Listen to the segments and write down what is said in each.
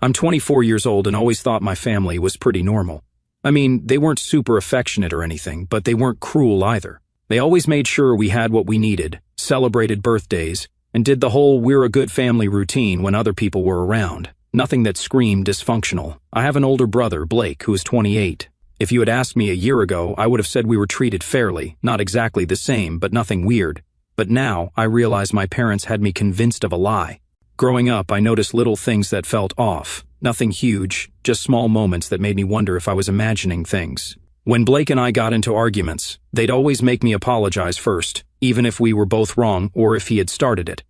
I'm 24 years old and always thought my family was pretty normal. I mean, they weren't super affectionate or anything, but they weren't cruel either. They always made sure we had what we needed, celebrated birthdays, and did the whole we're a good family routine when other people were around. Nothing that screamed dysfunctional. I have an older brother, Blake, who is 28. If you had asked me a year ago, I would have said we were treated fairly, not exactly the same, but nothing weird. But now, I realize my parents had me convinced of a lie. Growing up, I noticed little things that felt off. Nothing huge, just small moments that made me wonder if I was imagining things. When Blake and I got into arguments, they'd always make me apologize first, even if we were both wrong or if he had started it.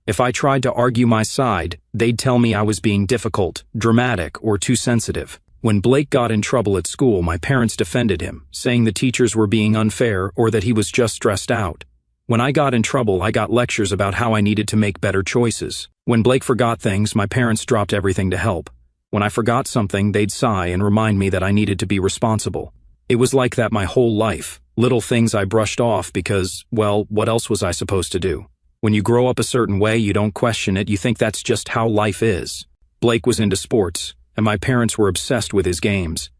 If I tried to argue my side, they'd tell me I was being difficult, dramatic, or too sensitive. When Blake got in trouble at school, my parents defended him, saying the teachers were being unfair or that he was just stressed out. When I got in trouble, I got lectures about how I needed to make better choices. When Blake forgot things, my parents dropped everything to help. When I forgot something, they'd sigh and remind me that I needed to be responsible. It was like that my whole life. Little things I brushed off because, well, what else was I supposed to do? When you grow up a certain way, you don't question it, you think that's just how life is. Blake was into sports, and my parents were obsessed with his games.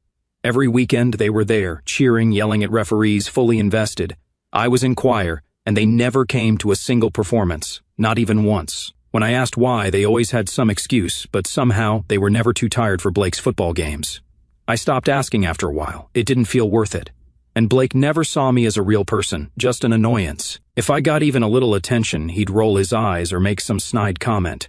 Every weekend they were there, cheering, yelling at referees, fully invested. I was in choir, and they never came to a single performance, not even once. When I asked why, they always had some excuse, but somehow they were never too tired for Blake's football games. I stopped asking after a while. It didn't feel worth it. And Blake never saw me as a real person, just an annoyance. If I got even a little attention, he'd roll his eyes or make some snide comment.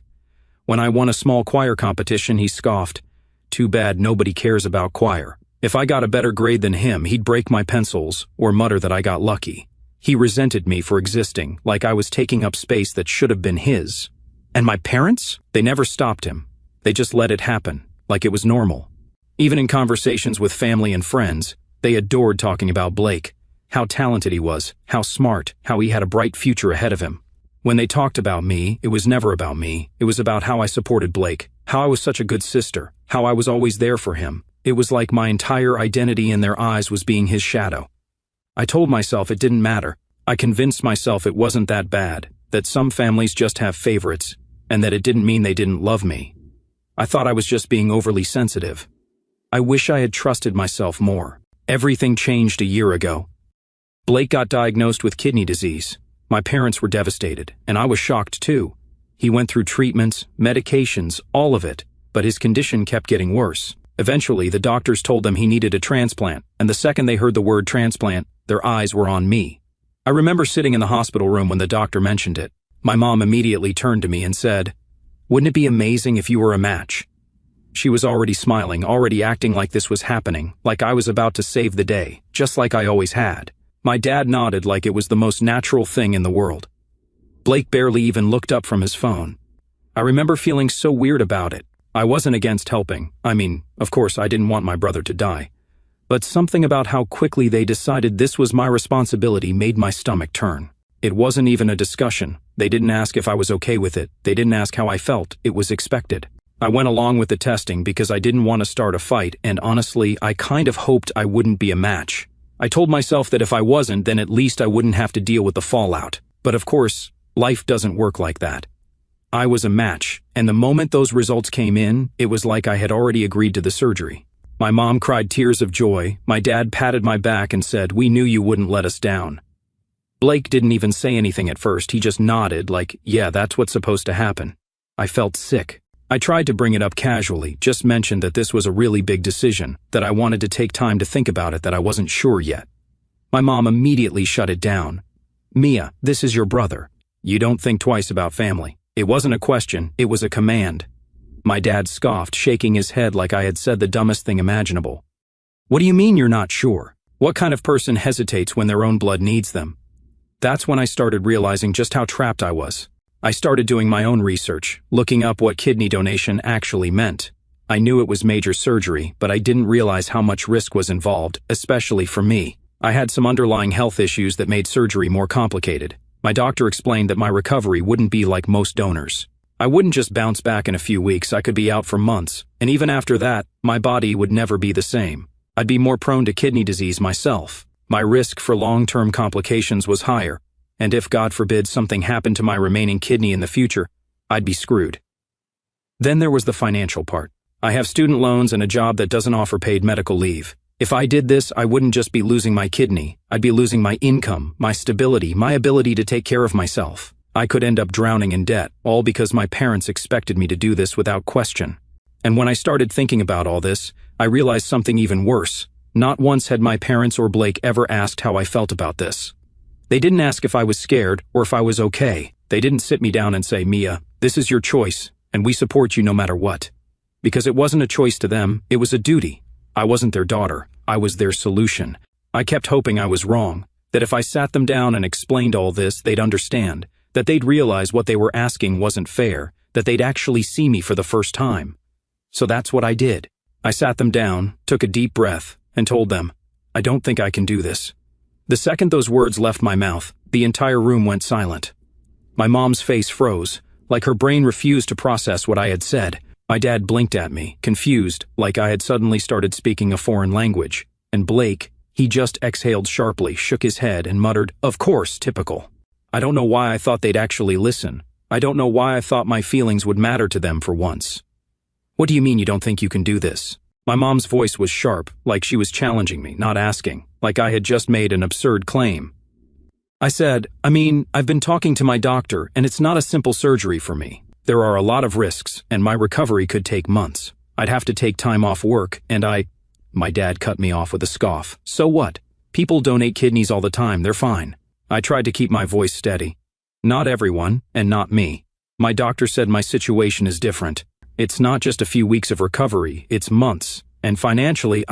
When I won a small choir competition, he scoffed. Too bad nobody cares about choir. If I got a better grade than him, he'd break my pencils or mutter that I got lucky. He resented me for existing, like I was taking up space that should have been his. And my parents? They never stopped him. They just let it happen, like it was normal. Even in conversations with family and friends, they adored talking about Blake, how talented he was, how smart, how he had a bright future ahead of him. When they talked about me, it was never about me. It was about how I supported Blake, how I was such a good sister, how I was always there for him. It was like my entire identity in their eyes was being his shadow. I told myself it didn't matter. I convinced myself it wasn't that bad, that some families just have favorites, and that it didn't mean they didn't love me. I thought I was just being overly sensitive. I wish I had trusted myself more. Everything changed a year ago. Blake got diagnosed with kidney disease. My parents were devastated, and I was shocked too. He went through treatments, medications, all of it, but his condition kept getting worse. Eventually, the doctors told them he needed a transplant, and the second they heard the word transplant, their eyes were on me. I remember sitting in the hospital room when the doctor mentioned it. My mom immediately turned to me and said, "Wouldn't it be amazing if you were a match?" She was already smiling, already acting like this was happening, like I was about to save the day, just like I always had. My dad nodded like it was the most natural thing in the world. Blake barely even looked up from his phone. I remember feeling so weird about it. I wasn't against helping. I mean, of course, I didn't want my brother to die. But something about how quickly they decided this was my responsibility made my stomach turn. It wasn't even a discussion. They didn't ask if I was okay with it. They didn't ask how I felt. It was expected. I went along with the testing because I didn't want to start a fight, and honestly, I kind of hoped I wouldn't be a match. I told myself that if I wasn't, then at least I wouldn't have to deal with the fallout. But of course, life doesn't work like that. I was a match, and the moment those results came in, it was like I had already agreed to the surgery. My mom cried tears of joy. My dad patted my back and said, "We knew you wouldn't let us down." Blake didn't even say anything at first. He just nodded like, "Yeah, that's what's supposed to happen." I felt sick. I tried to bring it up casually, just mentioned that this was a really big decision, that I wanted to take time to think about it, that I wasn't sure yet. My mom immediately shut it down. "Mia, this is your brother. You don't think twice about family." It wasn't a question, it was a command. My dad scoffed, shaking his head like I had said the dumbest thing imaginable. "What do you mean you're not sure? What kind of person hesitates when their own blood needs them?" That's when I started realizing just how trapped I was. I started doing my own research, looking up what kidney donation actually meant. I knew it was major surgery, but I didn't realize how much risk was involved, especially for me. I had some underlying health issues that made surgery more complicated. My doctor explained that my recovery wouldn't be like most donors. I wouldn't just bounce back in a few weeks, I could be out for months, and even after that, my body would never be the same. I'd be more prone to kidney disease myself. My risk for long-term complications was higher, and if, God forbid, something happened to my remaining kidney in the future, I'd be screwed. Then there was the financial part. I have student loans and a job that doesn't offer paid medical leave. If I did this, I wouldn't just be losing my kidney. I'd be losing my income, my stability, my ability to take care of myself. I could end up drowning in debt, all because my parents expected me to do this without question. And when I started thinking about all this, I realized something even worse. Not once had my parents or Blake ever asked how I felt about this. They didn't ask if I was scared or if I was okay. They didn't sit me down and say, "Mia, this is your choice, and we support you no matter what." Because it wasn't a choice to them, it was a duty. I wasn't their daughter, I was their solution. I kept hoping I was wrong, that if I sat them down and explained all this, they'd understand, that they'd realize what they were asking wasn't fair, that they'd actually see me for the first time. So that's what I did. I sat them down, took a deep breath, and told them, "I don't think I can do this." The second those words left my mouth, the entire room went silent. My mom's face froze, like her brain refused to process what I had said. My dad blinked at me, confused, like I had suddenly started speaking a foreign language. And Blake, he just exhaled sharply, shook his head, and muttered, "Of course, typical." I don't know why I thought they'd actually listen. I don't know why I thought my feelings would matter to them for once. "What do you mean you don't think you can do this?" My mom's voice was sharp, like she was challenging me, not asking, like I had just made an absurd claim. I said, I've been talking to my doctor, and it's not a simple surgery for me. There are a lot of risks, and my recovery could take months. I'd have to take time off work, and My dad cut me off with a scoff. "So what? People donate kidneys all the time, they're fine." I tried to keep my voice steady. "Not everyone, and not me. My doctor said my situation is different. It's not just a few weeks of recovery, it's months. And financially,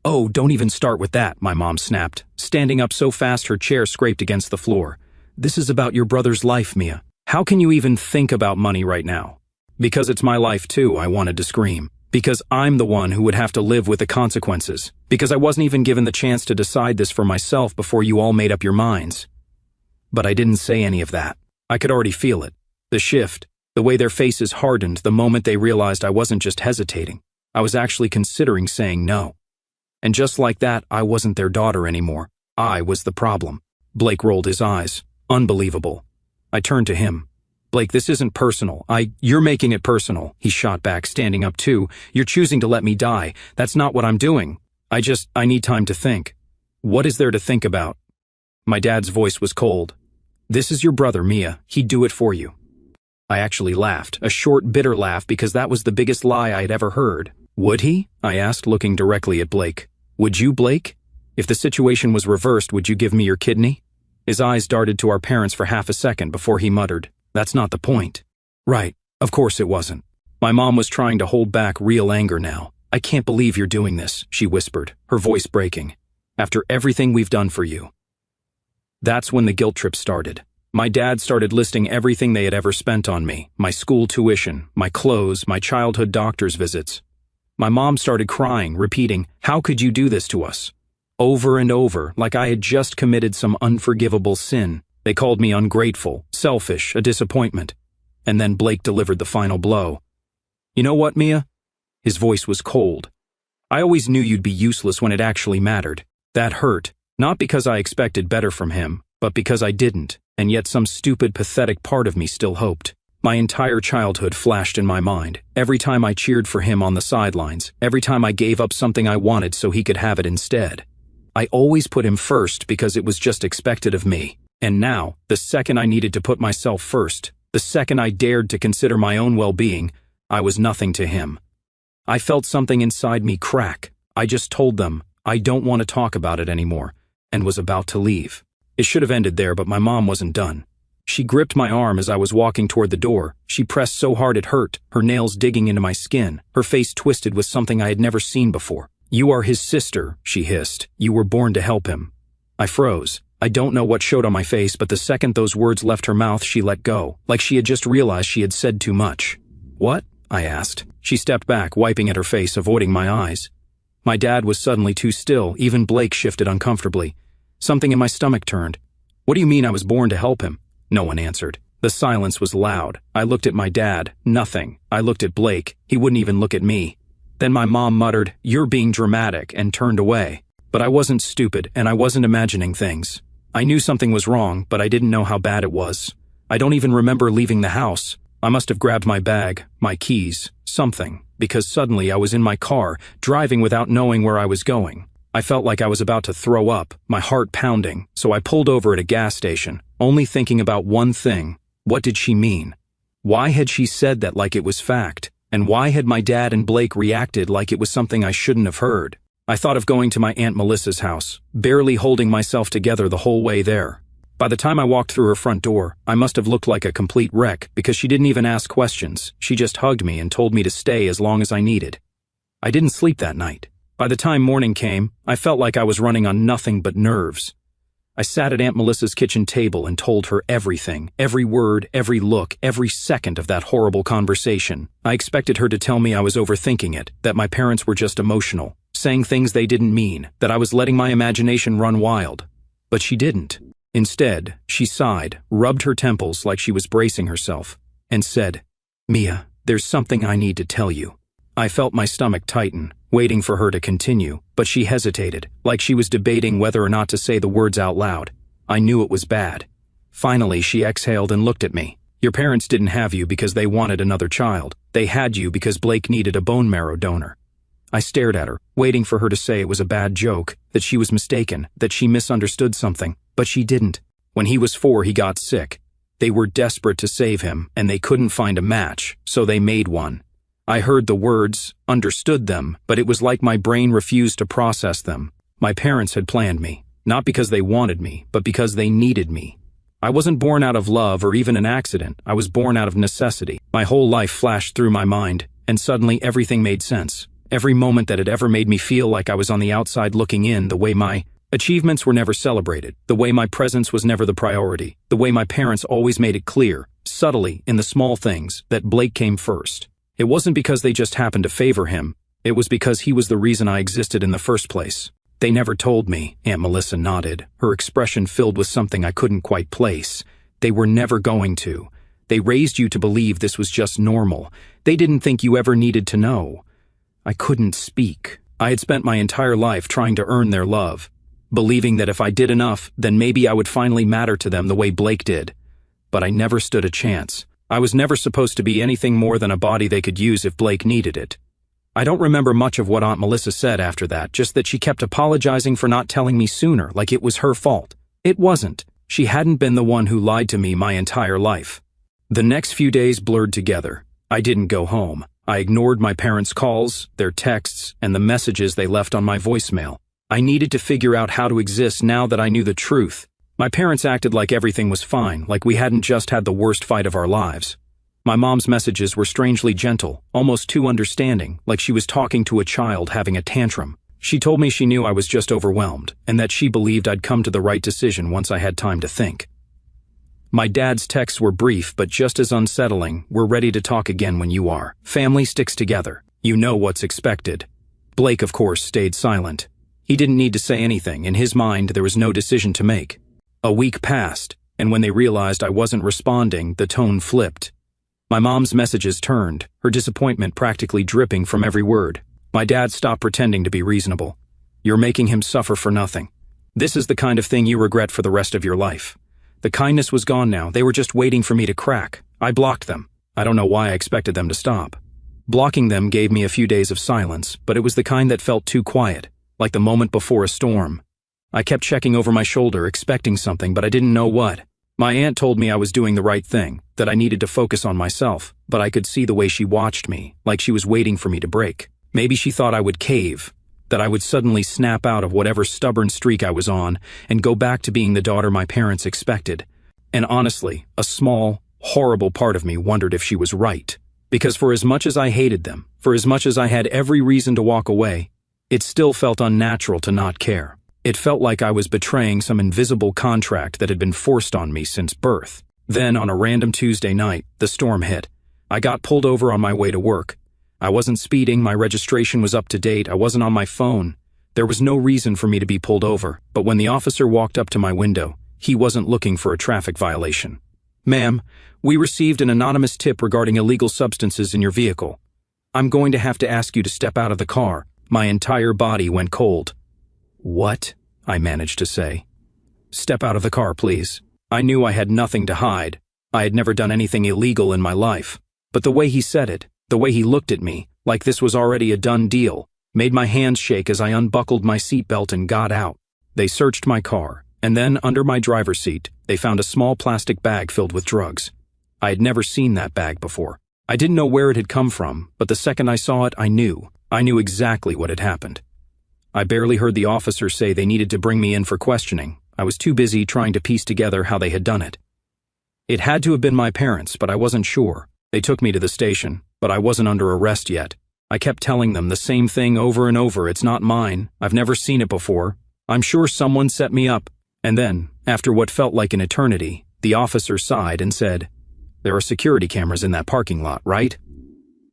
Oh, don't even start with that," my mom snapped, standing up so fast her chair scraped against the floor. "This is about your brother's life, Mia. How can you even think about money right now?" "Because it's my life too," I wanted to scream. "Because I'm the one who would have to live with the consequences. Because I wasn't even given the chance to decide this for myself before you all made up your minds." But I didn't say any of that. I could already feel it. The shift, the way their faces hardened the moment they realized I wasn't just hesitating. I was actually considering saying no. And just like that, I wasn't their daughter anymore. I was the problem. Blake rolled his eyes. Unbelievable. I turned to him. "Blake, this isn't personal. You're making it personal," he shot back, standing up too. "You're choosing to let me die. That's not what I'm doing. I need time to think." "What is there to think about?" My dad's voice was cold. "This is your brother, Mia. He'd do it for you." I actually laughed, a short, bitter laugh, because that was the biggest lie I had ever heard. "Would he?" I asked, looking directly at Blake. "Would you, Blake? If the situation was reversed, would you give me your kidney?" His eyes darted to our parents for half a second before he muttered, "That's not the point." "Right, of course it wasn't." My mom was trying to hold back real anger now. "I can't believe you're doing this," she whispered, her voice breaking. "After everything we've done for you." That's when the guilt trip started. My dad started listing everything they had ever spent on me, my school tuition, my clothes, my childhood doctor's visits. My mom started crying, repeating, "How could you do this to us?" Over and over, like I had just committed some unforgivable sin. They called me ungrateful, selfish, a disappointment. And then Blake delivered the final blow. "You know what, Mia?" His voice was cold. "I always knew you'd be useless when it actually mattered. That hurt, not because I expected better from him, but because I didn't, and yet some stupid, pathetic part of me still hoped. My entire childhood flashed in my mind, every time I cheered for him on the sidelines, every time I gave up something I wanted so he could have it instead. I always put him first because it was just expected of me. And now, the second I needed to put myself first, the second I dared to consider my own well-being, I was nothing to him. I felt something inside me crack. I just told them, I don't want to talk about it anymore, and was about to leave. It should have ended there, but my mom wasn't done. She gripped my arm as I was walking toward the door. She pressed so hard it hurt, her nails digging into my skin, her face twisted with something I had never seen before. "You are his sister," she hissed. "You were born to help him." I froze. I don't know what showed on my face, but the second those words left her mouth, she let go, like she had just realized she had said too much. "What?" I asked. She stepped back, wiping at her face, avoiding my eyes. My dad was suddenly too still. Even Blake shifted uncomfortably. Something in my stomach turned. "What do you mean I was born to help him?" No one answered. The silence was loud. I looked at my dad. Nothing. I looked at Blake. He wouldn't even look at me. Then my mom muttered, "You're being dramatic," and turned away. But I wasn't stupid, and I wasn't imagining things. I knew something was wrong, but I didn't know how bad it was. I don't even remember leaving the house. I must have grabbed my bag, my keys, something, because suddenly I was in my car, driving without knowing where I was going. I felt like I was about to throw up, my heart pounding, so I pulled over at a gas station, only thinking about one thing. What did she mean? Why had she said that like it was fact? And why had my dad and Blake reacted like it was something I shouldn't have heard? I thought of going to my Aunt Melissa's house, barely holding myself together the whole way there. By the time I walked through her front door, I must have looked like a complete wreck because she didn't even ask questions. She just hugged me and told me to stay as long as I needed. I didn't sleep that night. By the time morning came, I felt like I was running on nothing but nerves. I sat at Aunt Melissa's kitchen table and told her everything, every word, every look, every second of that horrible conversation. I expected her to tell me I was overthinking it, that my parents were just emotional, saying things they didn't mean, that I was letting my imagination run wild. But she didn't. Instead, she sighed, rubbed her temples like she was bracing herself, and said, "Mia, there's something I need to tell you." I felt my stomach tighten, waiting for her to continue, but she hesitated, like she was debating whether or not to say the words out loud. I knew it was bad. Finally, she exhaled and looked at me. "Your parents didn't have you because they wanted another child. They had you because Blake needed a bone marrow donor." I stared at her, waiting for her to say it was a bad joke, that she was mistaken, that she misunderstood something, but she didn't. When he was 4, he got sick. They were desperate to save him, and they couldn't find a match, so they made one. I heard the words, understood them, but it was like my brain refused to process them. My parents had planned me, not because they wanted me, but because they needed me. I wasn't born out of love or even an accident. I was born out of necessity. My whole life flashed through my mind, and suddenly everything made sense. Every moment that had ever made me feel like I was on the outside looking in, the way my achievements were never celebrated, the way my presence was never the priority, the way my parents always made it clear, subtly in the small things, that Blake came first. It wasn't because they just happened to favor him. It was because he was the reason I existed in the first place. They never told me, Aunt Melissa nodded, her expression filled with something I couldn't quite place. They were never going to. They raised you to believe this was just normal. They didn't think you ever needed to know. I couldn't speak. I had spent my entire life trying to earn their love, believing that if I did enough, then maybe I would finally matter to them the way Blake did. But I never stood a chance. I was never supposed to be anything more than a body they could use if Blake needed it. I don't remember much of what Aunt Melissa said after that, just that she kept apologizing for not telling me sooner, like it was her fault. It wasn't. She hadn't been the one who lied to me my entire life. The next few days blurred together. I didn't go home. I ignored my parents' calls, their texts, and the messages they left on my voicemail. I needed to figure out how to exist now that I knew the truth. My parents acted like everything was fine, like we hadn't just had the worst fight of our lives. My mom's messages were strangely gentle, almost too understanding, like she was talking to a child having a tantrum. She told me she knew I was just overwhelmed, and that she believed I'd come to the right decision once I had time to think. My dad's texts were brief but just as unsettling. "We're ready to talk again when you are. Family sticks together. You know what's expected." Blake, of course, stayed silent. He didn't need to say anything. In his mind, there was no decision to make. A week passed, and when they realized I wasn't responding, the tone flipped. My mom's messages turned, her disappointment practically dripping from every word. My dad stopped pretending to be reasonable. "You're making him suffer for nothing. This is the kind of thing you regret for the rest of your life." The kindness was gone now. They were just waiting for me to crack. I blocked them. I don't know why I expected them to stop. Blocking them gave me a few days of silence, but it was the kind that felt too quiet, like the moment before a storm. I kept checking over my shoulder, expecting something, but I didn't know what. My aunt told me I was doing the right thing, that I needed to focus on myself, but I could see the way she watched me, like she was waiting for me to break. Maybe she thought I would cave, that I would suddenly snap out of whatever stubborn streak I was on and go back to being the daughter my parents expected. And honestly, a small, horrible part of me wondered if she was right. Because for as much as I hated them, for as much as I had every reason to walk away, it still felt unnatural to not care. It felt like I was betraying some invisible contract that had been forced on me since birth. Then, on a random Tuesday night, the storm hit. I got pulled over on my way to work. I wasn't speeding, my registration was up to date, I wasn't on my phone. There was no reason for me to be pulled over, but when the officer walked up to my window, he wasn't looking for a traffic violation. "Ma'am, we received an anonymous tip regarding illegal substances in your vehicle. I'm going to have to ask you to step out of the car." My entire body went cold. "What?" I managed to say. "Step out of the car, please." I knew I had nothing to hide. I had never done anything illegal in my life. But the way he said it, the way he looked at me, like this was already a done deal, made my hands shake as I unbuckled my seatbelt and got out. They searched my car, and then, under my driver's seat, they found a small plastic bag filled with drugs. I had never seen that bag before. I didn't know where it had come from, but the second I saw it, I knew. I knew exactly what had happened. I barely heard the officer say they needed to bring me in for questioning. I was too busy trying to piece together how they had done it. It had to have been my parents, but I wasn't sure. They took me to the station, but I wasn't under arrest yet. I kept telling them the same thing over and over. It's not mine. I've never seen it before. I'm sure someone set me up. And then, after what felt like an eternity, the officer sighed and said, "There are security cameras in that parking lot, right?"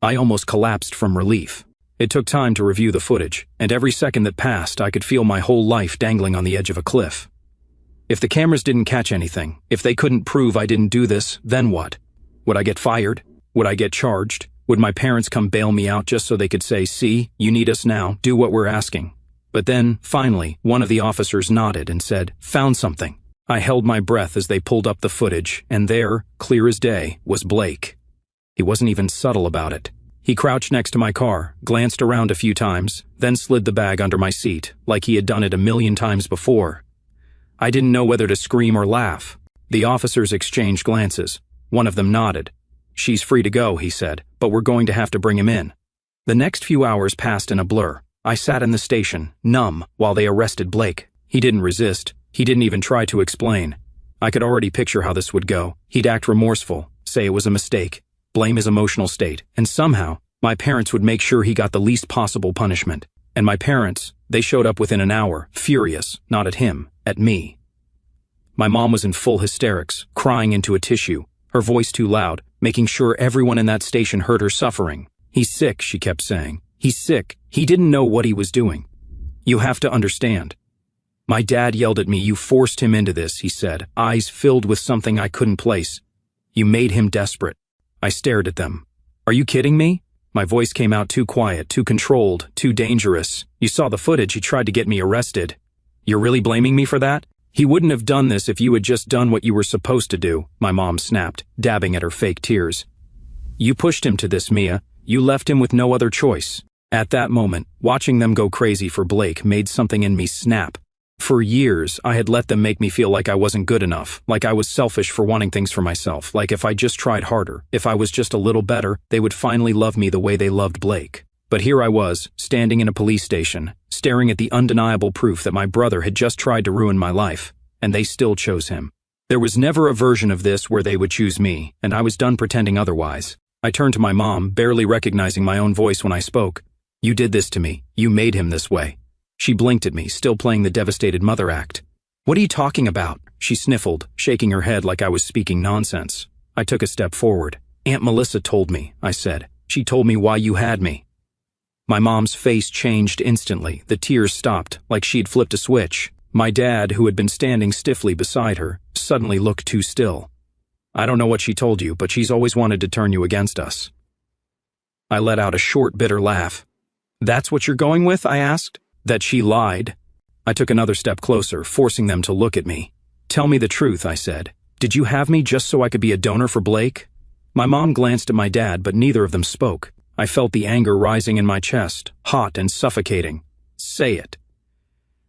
I almost collapsed from relief. It took time to review the footage, and every second that passed, I could feel my whole life dangling on the edge of a cliff. If the cameras didn't catch anything, if they couldn't prove I didn't do this, then what? Would I get fired? Would I get charged? Would my parents come bail me out just so they could say, "See, you need us now, do what we're asking"? But then, finally, one of the officers nodded and said, "Found something." I held my breath as they pulled up the footage, and there, clear as day, was Blake. He wasn't even subtle about it. He crouched next to my car, glanced around a few times, then slid the bag under my seat, like he had done it 1,000,000 times before. I didn't know whether to scream or laugh. The officers exchanged glances. One of them nodded. "She's free to go," he said, "but we're going to have to bring him in." The next few hours passed in a blur. I sat in the station, numb, while they arrested Blake. He didn't resist. He didn't even try to explain. I could already picture how this would go. He'd act remorseful, say it was a mistake, blame his emotional state, and somehow, my parents would make sure he got the least possible punishment. And my parents, they showed up within an hour, furious, not at him, at me. My mom was in full hysterics, crying into a tissue, her voice too loud, making sure everyone in that station heard her suffering. "He's sick," she kept saying. "He's sick. He didn't know what he was doing. You have to understand." My dad yelled at me. "You forced him into this," he said, eyes filled with something I couldn't place. "You made him desperate." I stared at them. "Are you kidding me?" My voice came out too quiet, too controlled, too dangerous. "You saw the footage. He tried to get me arrested. You're really blaming me for that? He wouldn't have done this if you had just done what you were supposed to do," my mom snapped, dabbing at her fake tears. "You pushed him to this, Mia. You left him with no other choice." At that moment, watching them go crazy for Blake made something in me snap. For years, I had let them make me feel like I wasn't good enough, like I was selfish for wanting things for myself, like if I just tried harder, if I was just a little better, they would finally love me the way they loved Blake. But here I was, standing in a police station, staring at the undeniable proof that my brother had just tried to ruin my life, and they still chose him. There was never a version of this where they would choose me, and I was done pretending otherwise. I turned to my mom, barely recognizing my own voice when I spoke. "You did this to me. You made him this way." She blinked at me, still playing the devastated mother act. "What are you talking about?" She sniffled, shaking her head like I was speaking nonsense. I took a step forward. "Aunt Melissa told me," I said. "She told me why you had me." My mom's face changed instantly. The tears stopped, like she'd flipped a switch. My dad, who had been standing stiffly beside her, suddenly looked too still. "I don't know what she told you, but she's always wanted to turn you against us." I let out a short, bitter laugh. "That's what you're going with?" I asked. "That she lied?" I took another step closer, forcing them to look at me. "Tell me the truth," I said. "Did you have me just so I could be a donor for Blake?" My mom glanced at my dad, but neither of them spoke. I felt the anger rising in my chest, hot and suffocating. "Say it."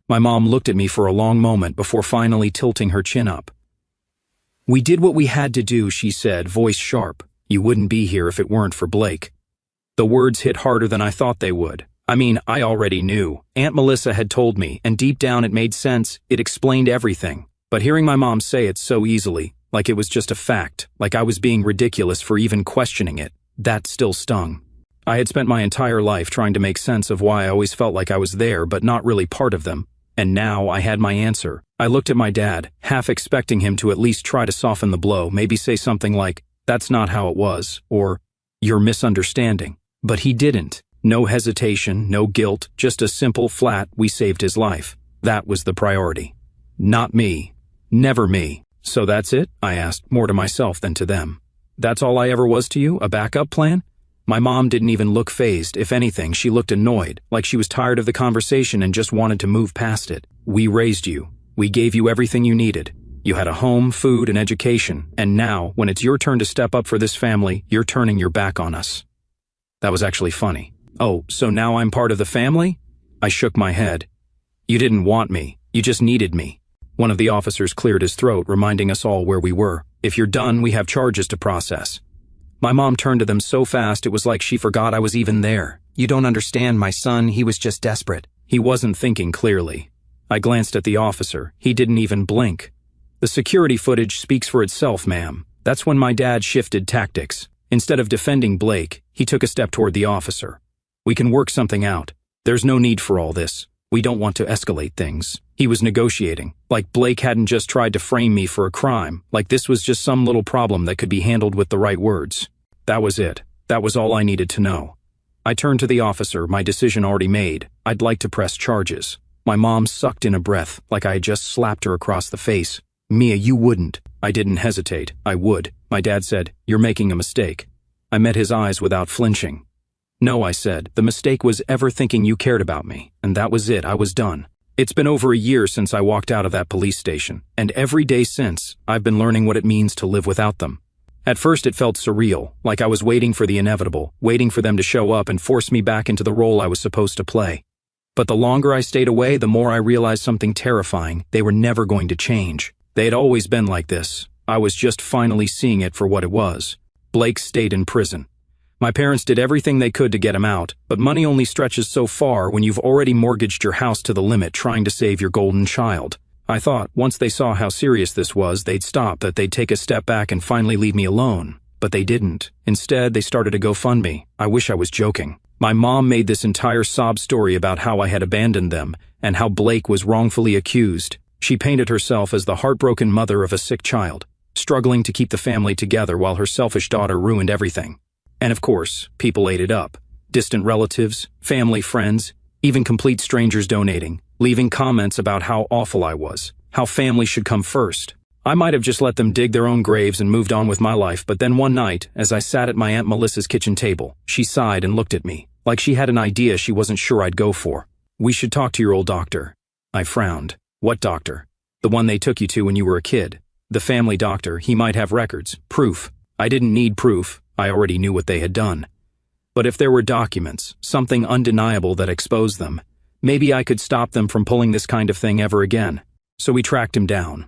My mom looked at me for a long moment before finally tilting her chin up. "We did what we had to do," she said, voice sharp. "You wouldn't be here if it weren't for Blake." The words hit harder than I thought they would. I mean, I already knew. Aunt Melissa had told me, and deep down it made sense. It explained everything. But hearing my mom say it so easily, like it was just a fact, like I was being ridiculous for even questioning it, that still stung. I had spent my entire life trying to make sense of why I always felt like I was there but not really part of them. And now I had my answer. I looked at my dad, half expecting him to at least try to soften the blow, maybe say something like, "That's not how it was," or, "You're misunderstanding." But he didn't. No hesitation, no guilt, just a simple, flat, "We saved his life." That was the priority. Not me. Never me. "So that's it?" I asked, more to myself than to them. "That's all I ever was to you? A backup plan?" My mom didn't even look fazed. If anything, she looked annoyed, like she was tired of the conversation and just wanted to move past it. "We raised you. We gave you everything you needed. You had a home, food, and education. And now, when it's your turn to step up for this family, you're turning your back on us." That was actually funny. Oh, so now I'm part of the family? I shook my head. You didn't want me. You just needed me. One of the officers cleared his throat, reminding us all where we were. If you're done, we have charges to process. My mom turned to them so fast it was like she forgot I was even there. You don't understand, my son. He was just desperate. He wasn't thinking clearly. I glanced at the officer. He didn't even blink. The security footage speaks for itself, ma'am. That's when my dad shifted tactics. Instead of defending Blake, he took a step toward the officer. We can work something out. There's no need for all this. We don't want to escalate things. He was negotiating, like Blake hadn't just tried to frame me for a crime, like this was just some little problem that could be handled with the right words. That was it. That was all I needed to know. I turned to the officer, my decision already made. I'd like to press charges. My mom sucked in a breath, like I had just slapped her across the face. Mia, you wouldn't. I didn't hesitate. I would. My dad said, "You're making a mistake." I met his eyes without flinching. No, I said, the mistake was ever thinking you cared about me, and that was it, I was done. It's been over a year since I walked out of that police station, and every day since, I've been learning what it means to live without them. At first it felt surreal, like I was waiting for the inevitable, waiting for them to show up and force me back into the role I was supposed to play. But the longer I stayed away, the more I realized something terrifying. They were never going to change. They had always been like this. I was just finally seeing it for what it was. Blake stayed in prison. My parents did everything they could to get him out, but money only stretches so far when you've already mortgaged your house to the limit trying to save your golden child. I thought, once they saw how serious this was, they'd stop, that they'd take a step back and finally leave me alone. But they didn't. Instead, they started a GoFundMe. I wish I was joking. My mom made this entire sob story about how I had abandoned them, and how Blake was wrongfully accused. She painted herself as the heartbroken mother of a sick child, struggling to keep the family together while her selfish daughter ruined everything. And of course, people ate it up. Distant relatives, family, friends, even complete strangers donating, leaving comments about how awful I was, how family should come first. I might have just let them dig their own graves and moved on with my life, but then one night, as I sat at my Aunt Melissa's kitchen table, she sighed and looked at me, like she had an idea she wasn't sure I'd go for. "We should talk to your old doctor." I frowned. "What doctor?" "The one they took you to when you were a kid. The family doctor. He might have records, proof." I didn't need proof. I already knew what they had done. But if there were documents, something undeniable that exposed them, maybe I could stop them from pulling this kind of thing ever again. So we tracked him down.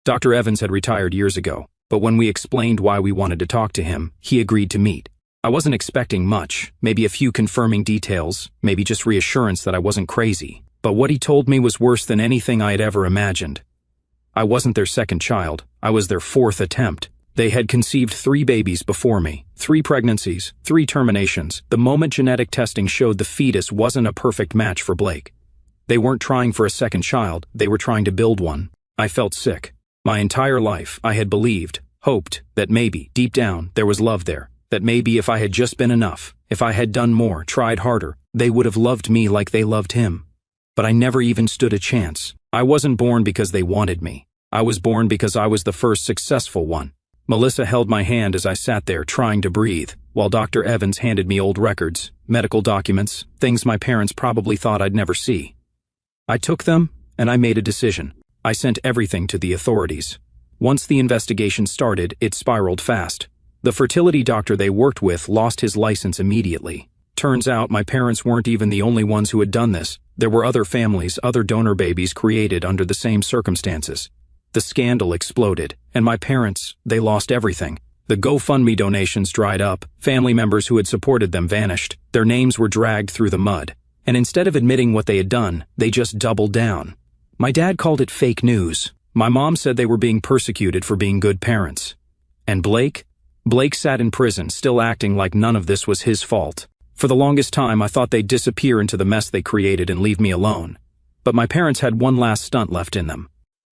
Dr. Evans had retired years ago, but when we explained why we wanted to talk to him, he agreed to meet. I wasn't expecting much, maybe a few confirming details, maybe just reassurance that I wasn't crazy. But what he told me was worse than anything I had ever imagined. I wasn't their second child, I was their fourth attempt. They had conceived 3 babies before me, 3 pregnancies, 3 terminations. The moment genetic testing showed the fetus wasn't a perfect match for Blake. They weren't trying for a second child, they were trying to build one. I felt sick. My entire life, I had believed, hoped, that maybe, deep down, there was love there. That maybe if I had just been enough, if I had done more, tried harder, they would have loved me like they loved him. But I never even stood a chance. I wasn't born because they wanted me. I was born because I was the first successful one. Melissa held my hand as I sat there trying to breathe, while Dr. Evans handed me old records, medical documents, things my parents probably thought I'd never see. I took them, and I made a decision. I sent everything to the authorities. Once the investigation started, it spiraled fast. The fertility doctor they worked with lost his license immediately. Turns out my parents weren't even the only ones who had done this. There were other families, other donor babies created under the same circumstances. The scandal exploded, and my parents, they lost everything. The GoFundMe donations dried up, family members who had supported them vanished, their names were dragged through the mud. And instead of admitting what they had done, they just doubled down. My dad called it fake news. My mom said they were being persecuted for being good parents. And Blake? Blake sat in prison, still acting like none of this was his fault. For the longest time, I thought they'd disappear into the mess they created and leave me alone. But my parents had one last stunt left in them.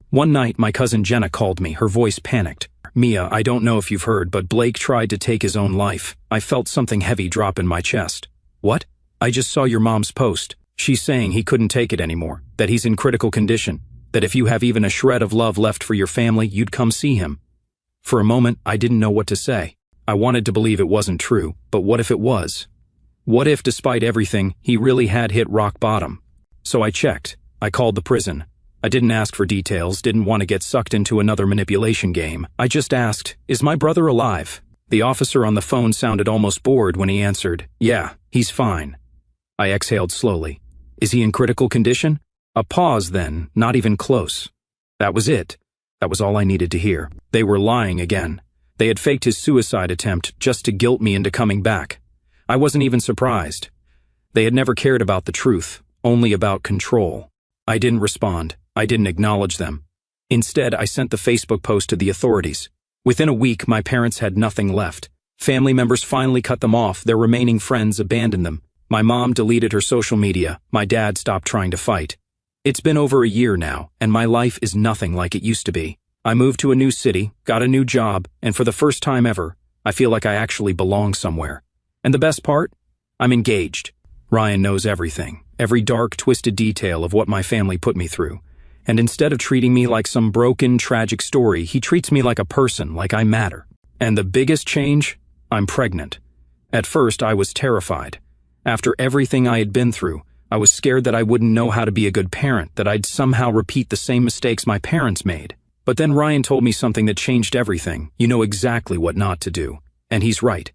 One night, my cousin Jenna called me, her voice panicked. "Mia, I don't know if you've heard, but Blake tried to take his own life." I felt something heavy drop in my chest. "What?" "I just saw your mom's post. She's saying he couldn't take it anymore, that he's in critical condition, that if you have even a shred of love left for your family, you'd come see him." For a moment, I didn't know what to say. I wanted to believe it wasn't true, but what if it was? What if, despite everything, he really had hit rock bottom? So I checked. I called the prison. I didn't ask for details, didn't want to get sucked into another manipulation game. I just asked, "Is my brother alive?" The officer on the phone sounded almost bored when he answered, "Yeah, he's fine." I exhaled slowly. "Is he in critical condition?" A pause then, not even close. That was it. That was all I needed to hear. They were lying again. They had faked his suicide attempt just to guilt me into coming back. I wasn't even surprised. They had never cared about the truth, only about control. I didn't respond. I didn't acknowledge them. Instead, I sent the Facebook post to the authorities. Within a week, my parents had nothing left. Family members finally cut them off. Their remaining friends abandoned them. My mom deleted her social media. My dad stopped trying to fight. It's been over a year now, and my life is nothing like it used to be. I moved to a new city, got a new job, and for the first time ever, I feel like I actually belong somewhere. And the best part? I'm engaged. Ryan knows everything, every dark, twisted detail of what my family put me through. And instead of treating me like some broken, tragic story, he treats me like a person, like I matter. And the biggest change? I'm pregnant. At first, I was terrified. After everything I had been through, I was scared that I wouldn't know how to be a good parent, that I'd somehow repeat the same mistakes my parents made. But then Ryan told me something that changed everything. You know exactly what not to do. And he's right.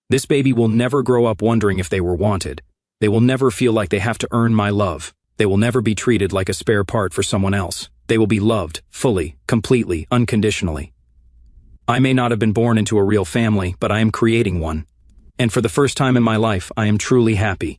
This baby will never grow up wondering if they were wanted. They will never feel like they have to earn my love. They will never be treated like a spare part for someone else. They will be loved, fully, completely, unconditionally. I may not have been born into a real family, but I am creating one. And for the first time in my life, I am truly happy.